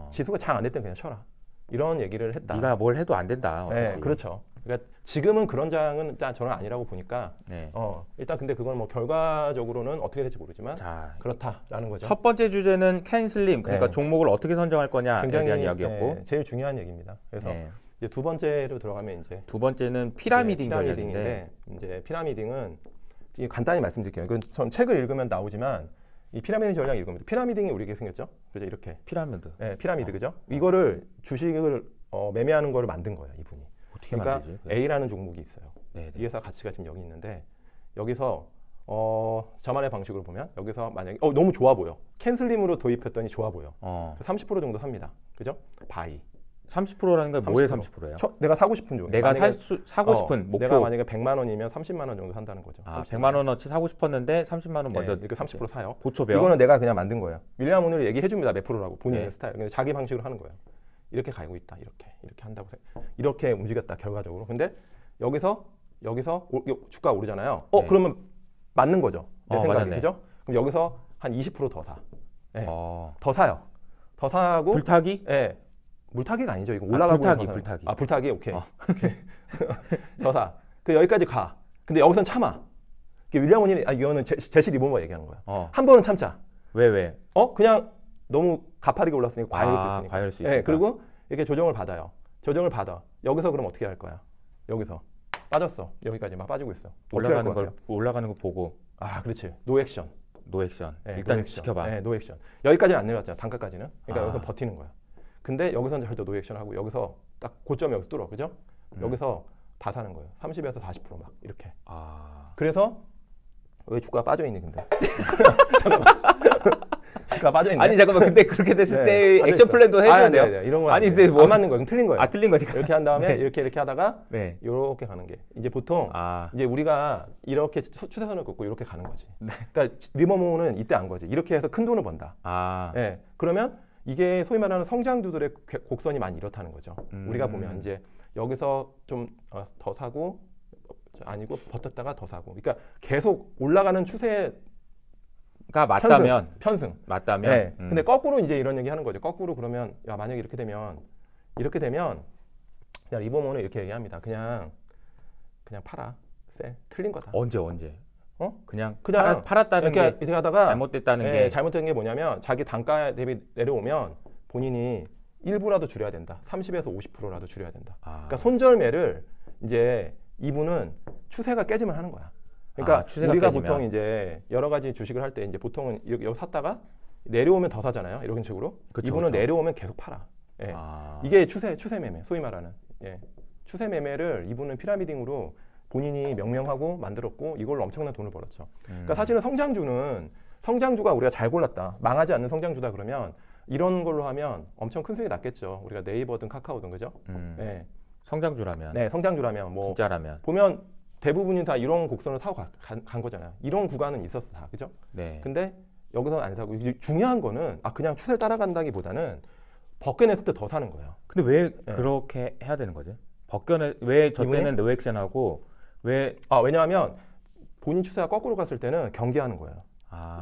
[SPEAKER 2] 지수가 장 안 됐든 그냥 쉬어라. 이런 얘기를 했다.
[SPEAKER 1] 네가 뭘 해도 안 된다. 어차피.
[SPEAKER 2] 네, 그렇죠. 그러니까 지금은 그런 장은 일단 저는 아니라고 보니까
[SPEAKER 1] 네.
[SPEAKER 2] 일단 근데 그건 뭐 결과적으로는 어떻게 될지 모르지만
[SPEAKER 1] 자,
[SPEAKER 2] 그렇다라는 거죠.
[SPEAKER 1] 첫 번째 주제는 캔슬림. 그러니까
[SPEAKER 2] 네.
[SPEAKER 1] 종목을 어떻게 선정할 거냐에
[SPEAKER 2] 굉장히
[SPEAKER 1] 대한 이야기였고.
[SPEAKER 2] 네, 제일 중요한 얘기입니다. 그래서
[SPEAKER 1] 네.
[SPEAKER 2] 이제 두 번째로 들어가면 이제
[SPEAKER 1] 두 번째는 피라미딩 전략인데
[SPEAKER 2] 이제 피라미딩은 이게 간단히 말씀드릴게요. 이건 전 책을 읽으면 나오지만 이 피라미드 전략 읽으면 피라미딩이 우리에게 생겼죠. 그죠? 이렇게.
[SPEAKER 1] 피라미드.
[SPEAKER 2] 네, 피라미드 그죠? 이거를 주식을 매매하는 거를 만든 거예요, 이분이.
[SPEAKER 1] 어떻게
[SPEAKER 2] 그러니까
[SPEAKER 1] 만들지?
[SPEAKER 2] A라는 종목이 있어요.
[SPEAKER 1] 네,
[SPEAKER 2] 이 회사 가치가 지금 여기 있는데 여기서 저만의 방식으로 보면 여기서 만약에 너무 좋아 보여. 캔슬림으로 도입했더니 좋아 보여. 30% 정도 삽니다. 그죠? 바이.
[SPEAKER 1] 30%라는 건 뭐의
[SPEAKER 2] 30%?
[SPEAKER 1] 30%예요?
[SPEAKER 2] 내가 사고 싶은 종목.
[SPEAKER 1] 내가 사고 싶은 목표.
[SPEAKER 2] 내가 만약에 100만 원이면 30만 원 정도 산다는 거죠.
[SPEAKER 1] 100만 원어치 사고 싶었는데 30만 원 먼저
[SPEAKER 2] 이렇게 30% 사요.
[SPEAKER 1] 보초배요.
[SPEAKER 2] 이거는 내가 그냥 만든 거예요. 윌리엄 오늘 얘기해 줍니다. 몇 프로라고 본인의
[SPEAKER 1] 네.
[SPEAKER 2] 스타일. 근데 자기 방식으로 하는 거예요. 이렇게 가고 있다. 이렇게 한다고 이렇게 움직였다 결과적으로. 근데 여기서 주가 오르잖아요.
[SPEAKER 1] 네.
[SPEAKER 2] 그러면 맞는 거죠. 내 생각에
[SPEAKER 1] 맞았네.
[SPEAKER 2] 그죠? 그럼 여기서 한 20% 더 사. 네.
[SPEAKER 1] 어.
[SPEAKER 2] 더 사요. 더 사고
[SPEAKER 1] 불타기?
[SPEAKER 2] 예. 물타기가 아니죠. 이거 올라가고
[SPEAKER 1] 불타기.
[SPEAKER 2] 불타기. 오케이. 오케이. 더 사. 그 여기까지 가. 근데 여기선 참아. 윌리엄 오닐이 이거는 제시 리버머 얘기하는 거야. 한 번은 참자.
[SPEAKER 1] 왜?
[SPEAKER 2] 그냥 너무 가파르게 올랐으니까 과열 수 있으니까.
[SPEAKER 1] 과열 수 있으니까.
[SPEAKER 2] 예, 그리고 이렇게 조정을 받아요. 조정을 받아. 여기서 그럼 어떻게 할 거야? 여기서 빠졌어. 여기까지 막 빠지고 있어.
[SPEAKER 1] 올라가는 거 보고.
[SPEAKER 2] 그렇지. 노 액션.
[SPEAKER 1] 노 액션.
[SPEAKER 2] 네,
[SPEAKER 1] 일단
[SPEAKER 2] 노 액션.
[SPEAKER 1] 지켜봐.
[SPEAKER 2] 네, 노 액션. 여기까지는 안 내려왔잖아. 단가까지는. 그러니까 여기서 버티는 거야. 근데 여기서는 절대 노 액션 하고 여기서 딱 고점 여기서 뚫어. 그죠? 여기서 다 사는 거예요. 30에서 40%막 이렇게. 그래서 왜 주가가 빠져 있니 근데? 주가 빠져 있네.
[SPEAKER 1] 아니 잠깐만. 근데 그렇게 됐을
[SPEAKER 2] 네,
[SPEAKER 1] 때
[SPEAKER 2] 빠져
[SPEAKER 1] 액션
[SPEAKER 2] 있어.
[SPEAKER 1] 플랜도 해줘야 돼요.
[SPEAKER 2] 네, 이런 거
[SPEAKER 1] 아니 근데 뭐
[SPEAKER 2] 안 맞는 거예요. 틀린 거예요.
[SPEAKER 1] 틀린 거지.
[SPEAKER 2] 이렇게 한 다음에
[SPEAKER 1] 네.
[SPEAKER 2] 이렇게 하다가
[SPEAKER 1] 네.
[SPEAKER 2] 이렇게 가는 게 이제 보통 이제 우리가 이렇게 추세선을 긋고 이렇게 가는 거지. 그러니까 리버모는 이때 안 거지. 이렇게 해서 큰 돈을 번다. 네. 그러면 이게 소위 말하는 성장주들의 곡선이 많이 이렇다는 거죠. 우리가 보면 이제 여기서 좀 더 사고 아니고 버텼다가 더 사고. 그러니까 계속 올라가는 추세
[SPEAKER 1] 가 맞다면
[SPEAKER 2] 편승.
[SPEAKER 1] 맞다면.
[SPEAKER 2] 네. 근데 거꾸로 이제 이런 얘기 하는 거죠. 거꾸로 그러면 야 만약에 이렇게 되면 그냥 리버모는 이렇게 얘기합니다. 그냥 팔아. 틀린 거다.
[SPEAKER 1] 언제? 그냥 팔았다는
[SPEAKER 2] 이렇게
[SPEAKER 1] 게
[SPEAKER 2] 하다가
[SPEAKER 1] 잘못됐다는 게
[SPEAKER 2] 잘못된 게 뭐냐면 자기 단가 대비 내려오면 본인이 일부라도 줄여야 된다. 30에서 50%라도 줄여야 된다. 그러니까 손절매를 이제 이분은 추세가 깨지면 하는 거야. 그러니까 우리가 깨지면. 보통 이제 여러 가지 주식을 할 때 이제 보통은 여기 샀다가 내려오면 더 사잖아요. 이런 식으로. 이분은 내려오면 계속 팔아. 예. 이게 추세 매매, 소위 말하는. 예. 추세 매매를 이분은 피라미딩으로 본인이 명명하고 만들었고 이걸로 엄청난 돈을 벌었죠. 그러니까 사실은 성장주가 우리가 잘 골랐다. 망하지 않는 성장주다 그러면 이런 걸로 하면 엄청 큰 수익이 났겠죠. 우리가 네이버든 카카오든 그죠? 예.
[SPEAKER 1] 성장주라면,
[SPEAKER 2] 네, 성장주라면 뭐
[SPEAKER 1] 진짜라면.
[SPEAKER 2] 보면 대부분이 다 이런 곡선을 타고 간 거잖아요. 이런 구간은 있었어 다, 그죠?
[SPEAKER 1] 네.
[SPEAKER 2] 근데 여기서는 안 사고 이제 중요한 거는 그냥 추세를 따라간다기보다는 벗겨냈을 때 더 사는 거예요.
[SPEAKER 1] 근데 왜
[SPEAKER 2] 네.
[SPEAKER 1] 그렇게 해야 되는 거지? 왜 저
[SPEAKER 2] 이분이?
[SPEAKER 1] 때는 노액션하고 왜
[SPEAKER 2] 왜냐하면 본인 추세가 거꾸로 갔을 때는 경계하는 거예요.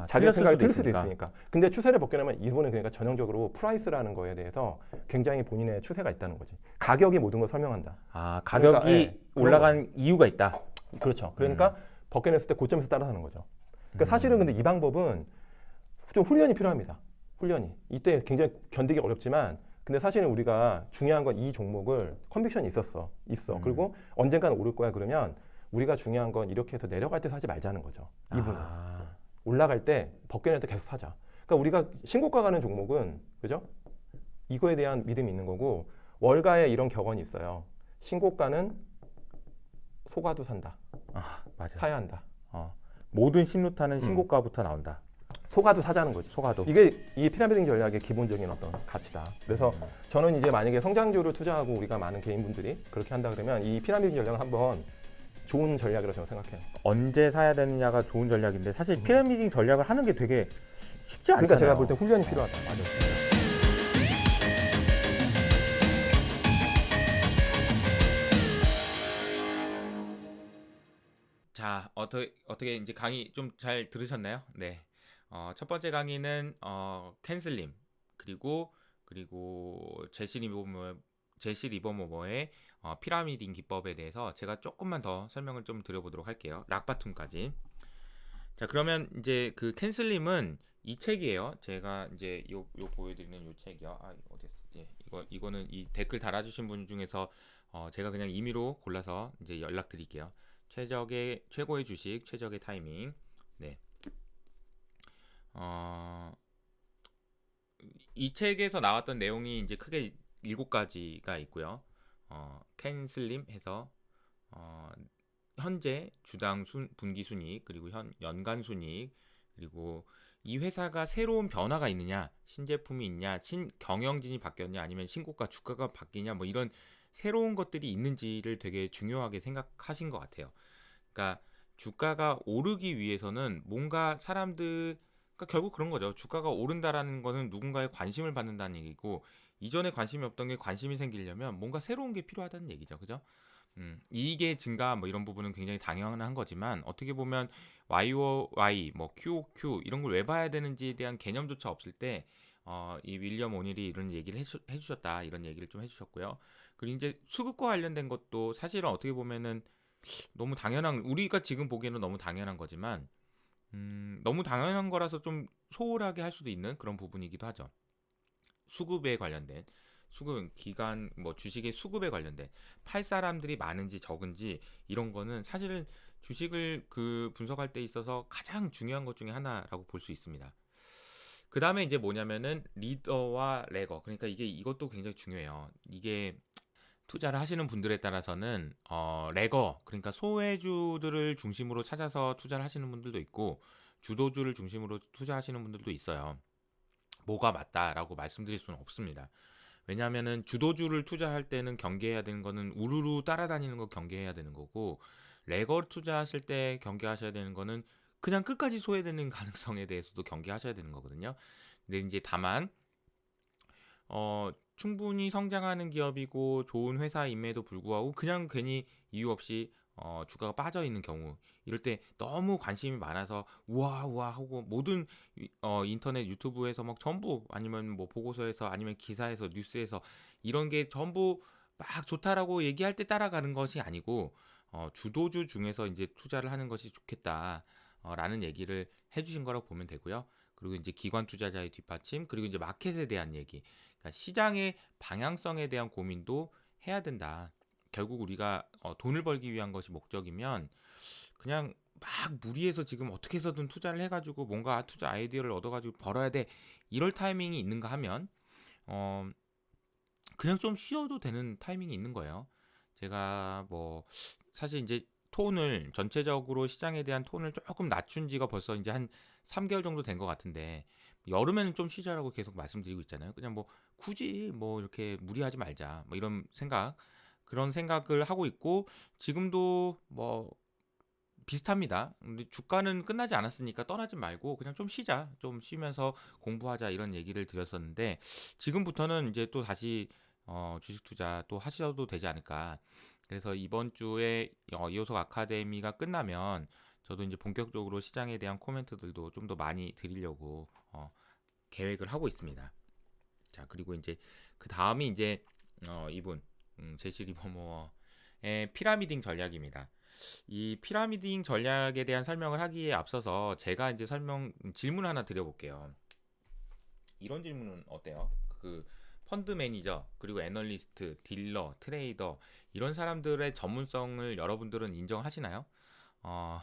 [SPEAKER 2] 자기
[SPEAKER 1] 틀렸을
[SPEAKER 2] 생각이
[SPEAKER 1] 수도
[SPEAKER 2] 틀릴 수도
[SPEAKER 1] 있으니까.
[SPEAKER 2] 있으니까. 근데 추세를 벗겨내면 이분은 그러니까 전형적으로 프라이스라는 거에 대해서 굉장히 본인의 추세가 있다는 거지. 가격이 모든 걸 설명한다.
[SPEAKER 1] 가격이
[SPEAKER 2] 그러니까, 예,
[SPEAKER 1] 올라간 이유가 있다.
[SPEAKER 2] 그렇죠. 그러니까 벗겨냈을 때 고점에서 따라하는 거죠. 그러니까 사실은 근데 이 방법은 좀 훈련이 필요합니다. 훈련이. 이때 굉장히 견디기 어렵지만 근데 사실은 우리가 중요한 건 이 종목을 컨빅션이 있어. 그리고 언젠가는 오를 거야 그러면 우리가 중요한 건 이렇게 해서 내려갈 때 사지 말자는 거죠. 이분은. 올라갈 때 벗겨낼 때 계속 사자. 그러니까 우리가 신고가 가는 종목은 그죠? 이거에 대한 믿음이 있는 거고 월가에 이런 격언이 있어요. 신고가는 속아도 산다.
[SPEAKER 1] 맞아.
[SPEAKER 2] 사야 한다.
[SPEAKER 1] 모든 신루타는 신고가부터 나온다.
[SPEAKER 2] 속아도 사자는 거지.
[SPEAKER 1] 속아도.
[SPEAKER 2] 이게 이 피라미드 전략의 기본적인 어떤 가치다. 그래서 저는 이제 만약에 성장주를 투자하고 우리가 많은 개인분들이 그렇게 한다 그러면 이 피라미드 전략은 한번 좋은 전략이라고 저는 생각해요.
[SPEAKER 1] 언제 사야 되느냐가 좋은 전략인데 사실 피라미딩 전략을 하는 게 되게 쉽지 않잖아요.
[SPEAKER 2] 그러니까 제가 볼 때 훈련이 필요하다. 맞아요.
[SPEAKER 1] 자, 어떻게 이제 강의 좀 잘 들으셨나요? 네. 첫 번째 강의는 캔슬림 그리고 제시 리버모어의 피라미딩 기법에 대해서 제가 조금만 더 설명을 좀 드려보도록 할게요. 락바툼까지. 자, 그러면 이제 그 캔슬림은 이 책이에요. 제가 이제 요 보여드리는 요 책이요. 어딨어? 예, 이거는 이 댓글 달아주신 분 중에서 제가 그냥 임의로 골라서 이제 연락드릴게요. 최고의 주식, 최적의 타이밍. 네. 이 책에서 나왔던 내용이 이제 크게 7가지가 있고요. 캔슬림 해서 현재 주당 분기 순이익 그리고 연간 순이익 그리고 이 회사가 새로운 변화가 있느냐, 신제품이 있냐, 경영진이 바뀌었냐, 아니면 신고가 주가가 바뀌냐, 뭐 이런 새로운 것들이 있는지를 되게 중요하게 생각하신 것 같아요. 그러니까 주가가 오르기 위해서는 뭔가 그러니까 결국 그런 거죠. 주가가 오른다라는 거는 누군가의 관심을 받는다는 얘기고 이전에 관심이 없던 게 관심이 생기려면 뭔가 새로운 게 필요하다는 얘기죠. 그죠? 이익의 증가 뭐 이런 부분은 굉장히 당연한 거지만 어떻게 보면 YOY 뭐 QOQ 이런 걸 왜 봐야 되는지에 대한 개념조차 없을 때 이 윌리엄 오닐이 이런 얘기를 해주셨다 이런 얘기를 좀 해주셨고요. 그리고 이제 수급과 관련된 것도 사실은 어떻게 보면은 너무 당연한 우리가 지금 보기에는 너무 당연한 거지만 너무 당연한 거라서 좀 소홀하게 할 수도 있는 그런 부분이기도 하죠. 수급에 관련된 기간 뭐 주식의 수급에 관련된 팔 사람들이 많은지 적은지 이런 거는 사실은 주식을 분석할 때 있어서 가장 중요한 것 중에 하나라고 볼 수 있습니다. 그 다음에 이제 뭐냐면은 리더와 레거 그러니까 이것도 굉장히 중요해요. 이게 투자를 하시는 분들에 따라서는 레거 그러니까 소외주들을 중심으로 찾아서 투자를 하시는 분들도 있고 주도주를 중심으로 투자하시는 분들도 있어요. 뭐가 맞다라고 말씀드릴 수는 없습니다. 왜냐하면은 주도주를 투자할 때는 경계해야 되는 거는 우르르 따라다니는 거 경계해야 되는 거고 레거 투자하실 때 경계하셔야 되는 거는 그냥 끝까지 소외되는 가능성에 대해서도 경계하셔야 되는 거거든요. 근데 이제 다만 충분히 성장하는 기업이고 좋은 회사임에도 불구하고 그냥 괜히 이유 없이 주가가 빠져 있는 경우 이럴 때 너무 관심이 많아서 우와 하고 모든 인터넷 유튜브에서 막 전부 아니면 뭐 보고서에서 아니면 기사에서 뉴스에서 이런 게 전부 막 좋다라고 얘기할 때 따라가는 것이 아니고 주도주 중에서 이제 투자를 하는 것이 좋겠다 라는 얘기를 해주신 거라고 보면 되고요. 그리고 이제 기관 투자자의 뒷받침 그리고 이제 마켓에 대한 얘기 그러니까 시장의 방향성에 대한 고민도 해야 된다. 결국 우리가 돈을 벌기 위한 것이 목적이면 그냥 막 무리해서 지금 어떻게 해서든 투자를 해가지고 뭔가 투자 아이디어를 얻어가지고 벌어야 돼 이럴 타이밍이 있는가 하면 그냥 좀 쉬어도 되는 타이밍이 있는 거예요. 제가 뭐 사실 이제 전체적으로 시장에 대한 톤을 조금 낮춘 지가 벌써 이제 한 3개월 정도 된 것 같은데 여름에는 좀 쉬자라고 계속 말씀드리고 있잖아요. 그냥 뭐 굳이 뭐 이렇게 무리하지 말자 뭐 이런 생각 그런 생각을 하고 있고 지금도 뭐 비슷합니다. 근데 주가는 끝나지 않았으니까 떠나지 말고 그냥 좀 쉬자. 좀 쉬면서 공부하자 이런 얘기를 드렸었는데 지금부터는 이제 또 다시 주식 투자 또 하셔도 되지 않을까. 그래서 이번 주에 이호석 아카데미가 끝나면 저도 이제 본격적으로 시장에 대한 코멘트들도 좀 더 많이 드리려고 계획을 하고 있습니다. 자, 그리고 이제 그 다음이 이제 이분 제시 리버모어의 피라미딩 전략입니다. 이 피라미딩 전략에 대한 설명을 하기에 앞서서 제가 이제 질문 하나 드려볼게요. 이런 질문은 어때요? 그 펀드 매니저 그리고 애널리스트, 딜러, 트레이더 이런 사람들의 전문성을 여러분들은 인정하시나요? 어,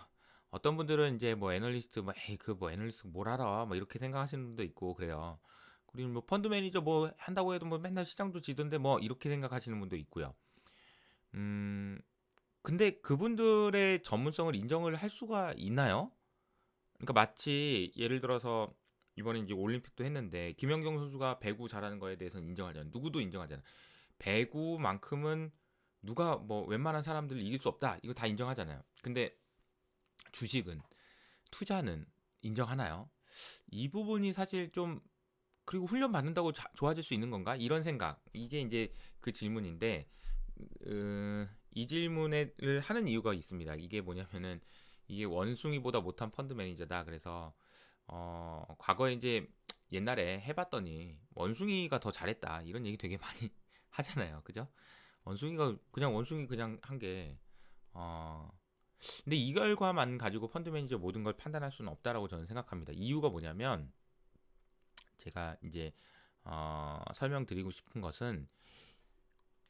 [SPEAKER 1] 어떤 분들은 이제 뭐 애널리스트 뭐 에이 그 뭐 애널리스트 뭘 알아 뭐 이렇게 생각하시는 분도 있고 그래요. 그리고 뭐 펀드 매니저 뭐 한다고 해도 뭐 맨날 시장도 지던데 뭐 이렇게 생각하시는 분도 있고요. 음, 근데 그분들의 전문성을 인정을 할 수가 있나요? 그러니까 마치 예를 들어서 이번에 이제 올림픽도 했는데 김연경 선수가 배구 잘하는 거에 대해서는 인정하잖아요. 누구도 인정하잖아요. 배구만큼은 누가 뭐 웬만한 사람들을 이길 수 없다. 이거 다 인정하잖아요. 근데 주식은 투자는 인정하나요? 이 부분이 사실 좀 그리고 훈련 받는다고 좋아질 수 있는 건가? 이런 생각. 이게 이제 그 질문인데 이 질문을 하는 이유가 있습니다. 이게 뭐냐면은 이게 원숭이보다 못한 펀드 매니저다. 그래서 과거에 이제 옛날에 해봤더니 원숭이가 더 잘했다. 이런 얘기 되게 많이 하잖아요. 그죠? 원숭이가 그냥 원숭이 그냥 한 게 근데 이 결과만 가지고 펀드 매니저 모든 걸 판단할 수는 없다라고 저는 생각합니다. 이유가 뭐냐면 제가 이제 설명드리고 싶은 것은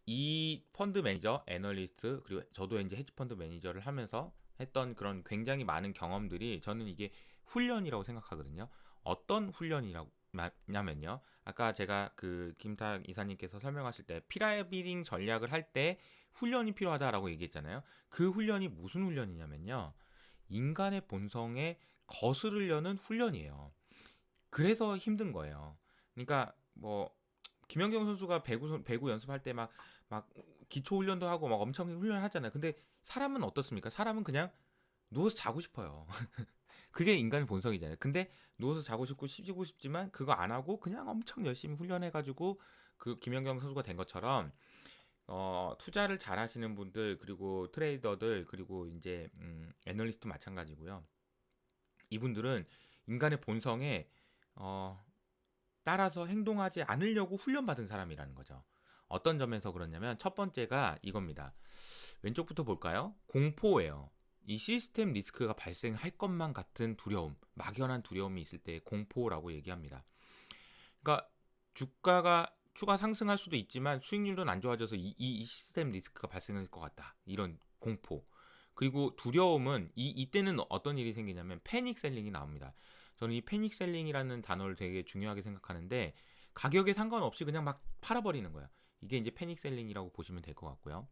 [SPEAKER 1] 이 펀드 매니저, 애널리스트 그리고 저도 이제 헤지 펀드 매니저를 하면서 했던 그런 굉장히 많은 경험들이 저는 이게 훈련이라고 생각하거든요. 어떤 훈련이라고 냐면요. 아까 제가 그 김탁 이사님께서 설명하실 때 피라미딩 전략을 할 때 훈련이 필요하다라고 얘기했잖아요. 그 훈련이 무슨 훈련이냐면요. 인간의 본성에 거스르려는 훈련이에요. 그래서 힘든 거예요. 그러니까 뭐 김연경 선수가 배구 연습할 때 막 기초 훈련도 하고 막 엄청 훈련하잖아요. 근데 사람은 어떻습니까? 사람은 그냥 누워서 자고 싶어요. 그게 인간의 본성이잖아요. 근데 누워서 자고 싶고 쉬고 싶지만 그거 안 하고 그냥 엄청 열심히 훈련해가지고 그 김연경 선수가 된 것처럼 투자를 잘 하시는 분들 그리고 트레이더들 그리고 이제 애널리스트 마찬가지고요. 이분들은 인간의 본성에 어, 따라서 행동하지 않으려고 훈련받은 사람이라는 거죠. 어떤 점에서 그렇냐면 첫 번째가 이겁니다. 왼쪽부터 볼까요? 공포예요. 이 시스템 리스크가 발생할 것만 같은 두려움, 막연한 두려움이 있을 때 공포라고 얘기합니다. 그러니까 주가가 추가 상승할 수도 있지만 수익률은 안 좋아져서 이 시스템 리스크가 발생할 것 같다. 이런 공포. 그리고 두려움은 이때는 어떤 일이 생기냐면 패닉 셀링이 나옵니다. 저는 이 패닉 셀링이라는 단어를 되게 중요하게 생각하는데 가격에 상관없이 그냥 막 팔아버리는 거야. 이게 이제 패닉 셀링이라고 보시면 될 것 같고요.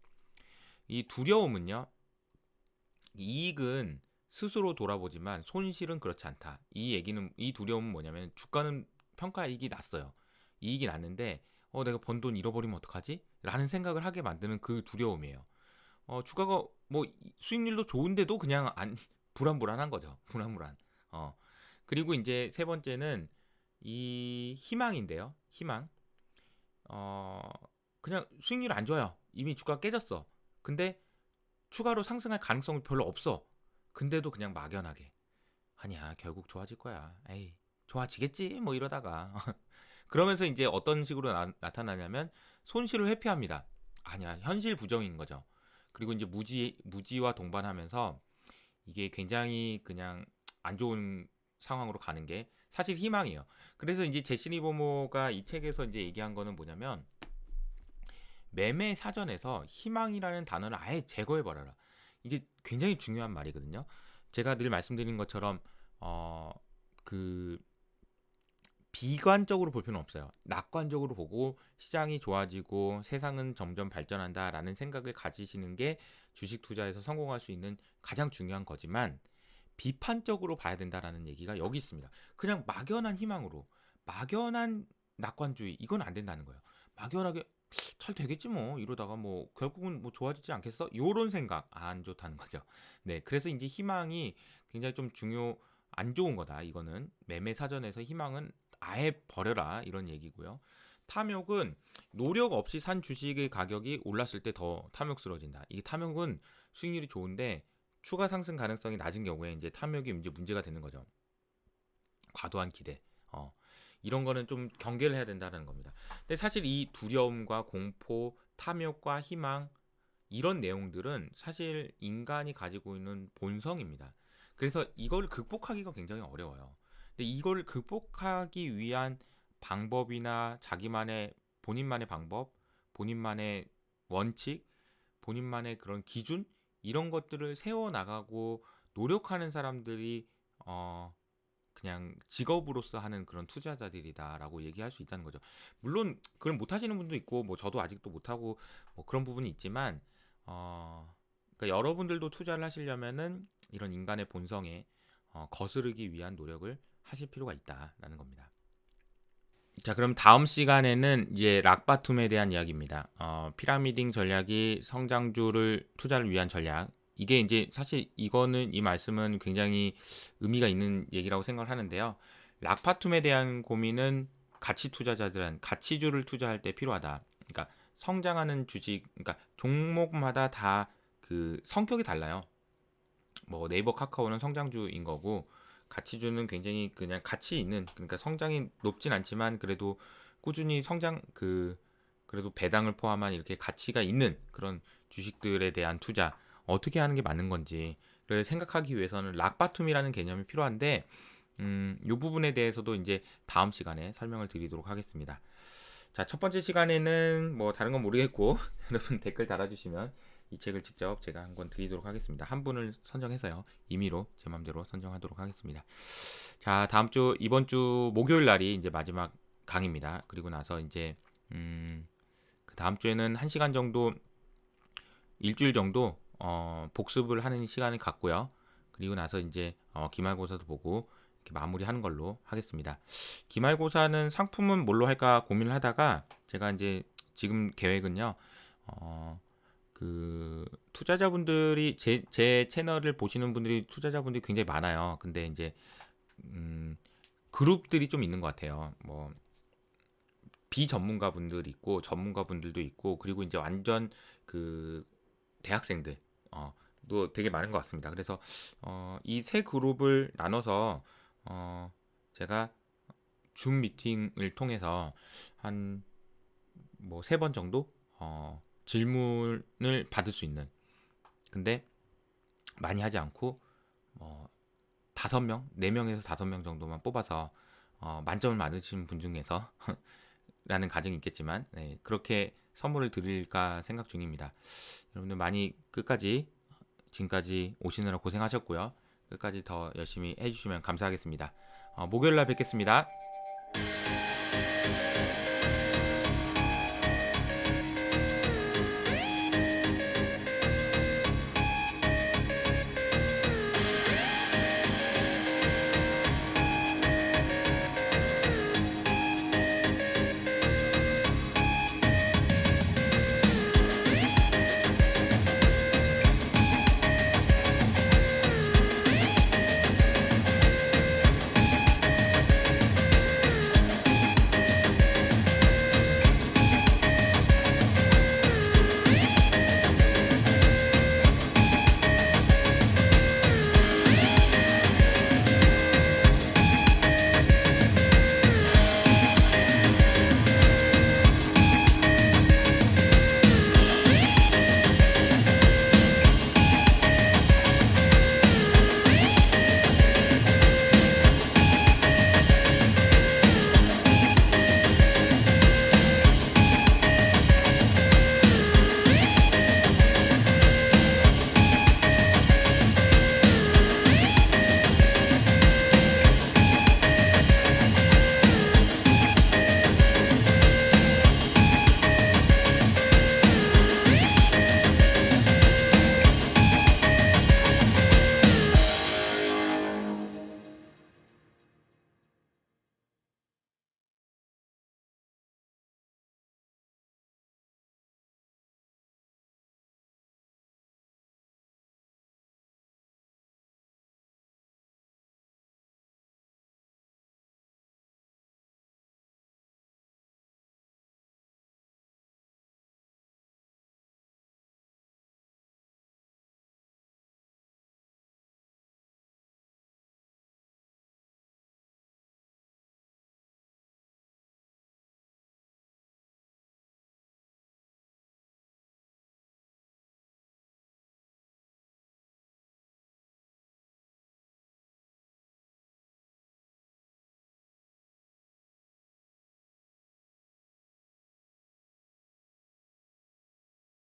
[SPEAKER 1] 이 두려움은요. 이익은 스스로 돌아보지만 손실은 그렇지 않다. 이 두려움은 뭐냐면 주가는 평가이익이 났어요. 이익이 났는데 내가 번 돈 잃어버리면 어떡하지? 라는 생각을 하게 만드는 그 두려움이에요. 주가가 뭐 수익률도 좋은데도 그냥 안 불안불안한 거죠. 불안불안. 그리고 이제 세 번째는 이 희망인데요. 희망. 어, 그냥 수익률 안 좋아요. 이미 주가 깨졌어. 근데 추가로 상승할 가능성이 별로 없어. 근데도 그냥 막연하게 아니야 결국 좋아질 거야. 에이 좋아지겠지 뭐 이러다가 그러면서 이제 어떤 식으로 나타나냐면 손실을 회피합니다. 아니야 현실 부정인 거죠. 그리고 이제 무지와 동반하면서 이게 굉장히 그냥 안 좋은 상황으로 가는 게 사실 희망이에요. 그래서 이제 제시 리버모가 이 책에서 이제 얘기한 거는 뭐냐면 매매 사전에서 희망이라는 단어를 아예 제거해 버려라. 이게 굉장히 중요한 말이거든요. 제가 늘 말씀드린 것처럼 그 비관적으로 볼 필요는 없어요. 낙관적으로 보고 시장이 좋아지고 세상은 점점 발전한다라는 생각을 가지시는 게 주식 투자에서 성공할 수 있는 가장 중요한 거지만 비판적으로 봐야 된다라는 얘기가 여기 있습니다. 그냥 막연한 희망으로 막연한 낙관주의 이건 안 된다는 거예요. 막연하게 잘 되겠지 뭐 이러다가 뭐 결국은 뭐 좋아지지 않겠어? 요런 생각 안 좋다는 거죠. 네, 그래서 이제 희망이 굉장히 좀 안 좋은 거다. 이거는 매매 사전에서 희망은 아예 버려라 이런 얘기고요. 탐욕은 노력 없이 산 주식의 가격이 올랐을 때 더 탐욕스러워진다. 이 탐욕은 수익률이 좋은데 추가 상승 가능성이 낮은 경우에 이제 탐욕이 이제 문제가 되는 거죠. 과도한 기대. 이런 거는 좀 경계를 해야 된다는 겁니다. 근데 사실 이 두려움과 공포, 탐욕과 희망 이런 내용들은 사실 인간이 가지고 있는 본성입니다. 그래서 이걸 극복하기가 굉장히 어려워요. 근데 이걸 극복하기 위한 방법이나 자기만의 본인만의 방법, 본인만의 원칙, 본인만의 그런 기준 이런 것들을 세워 나가고 노력하는 사람들이 어 그냥 직업으로서 하는 그런 투자자들이다라고 얘기할 수 있다는 거죠. 물론 그걸 못 하시는 분도 있고 뭐 저도 아직도 못 하고 뭐 그런 부분이 있지만 그러니까 여러분들도 투자를 하시려면은 이런 인간의 본성에 거스르기 위한 노력을 하실 필요가 있다라는 겁니다. 자, 그럼 다음 시간에는 이제 락바툼에 대한 이야기입니다. 피라미딩 전략이 성장주를 투자를 위한 전략. 이게 이제 사실 이거는 이 말씀은 굉장히 의미가 있는 얘기라고 생각을 하는데요. 락바툼에 대한 고민은 가치 투자자들은 가치주를 투자할 때 필요하다. 그러니까 성장하는 주식, 그러니까 종목마다 다 그 성격이 달라요. 뭐 네이버 카카오는 성장주인 거고 가치주는 굉장히 그냥 가치 있는 그러니까 성장이 높진 않지만 그래도 꾸준히 그래도 배당을 포함한 이렇게 가치가 있는 그런 주식들에 대한 투자 어떻게 하는 게 맞는 건지를 생각하기 위해서는 락바툼이라는 개념이 필요한데 이 부분에 대해서도 이제 다음 시간에 설명을 드리도록 하겠습니다. 자, 첫 번째 시간에는 뭐 다른 건 모르겠고 여러분 댓글 달아주시면 이 책을 직접 제가 한 권 드리도록 하겠습니다. 한 분을 선정해서요. 임의로 제 맘대로 선정하도록 하겠습니다. 자, 이번 주 목요일 날이 이제 마지막 강의입니다. 그리고 나서 이제 그 다음 주에는 1시간 정도 일주일 정도 복습을 하는 시간을 갖고요. 그리고 나서 이제 기말고사도 보고 이렇게 마무리하는 걸로 하겠습니다. 기말고사는 상품은 뭘로 할까 고민을 하다가 제가 이제 지금 계획은요. 그 투자자분들이 제 채널을 보시는 분들이 투자자분들이 굉장히 많아요. 근데 이제 그룹들이 좀 있는 것 같아요. 뭐 비전문가 분들이 있고 전문가 분들도 있고 그리고 이제 완전 그 대학생들 도 되게 많은 것 같습니다. 그래서 이 세 그룹을 나눠서 제가 줌 미팅을 통해서 한 뭐 3번 정도 질문을 받을 수 있는 근데 많이 하지 않고 5명, 4명에서 5명 정도만 뽑아서 만점을 받으신 분 중에서 라는 가정이 있겠지만 네, 그렇게 선물을 드릴까 생각 중입니다. 여러분들 많이 끝까지 지금까지 오시느라 고생하셨고요. 끝까지 더 열심히 해주시면 감사하겠습니다. 목요일 날 뵙겠습니다.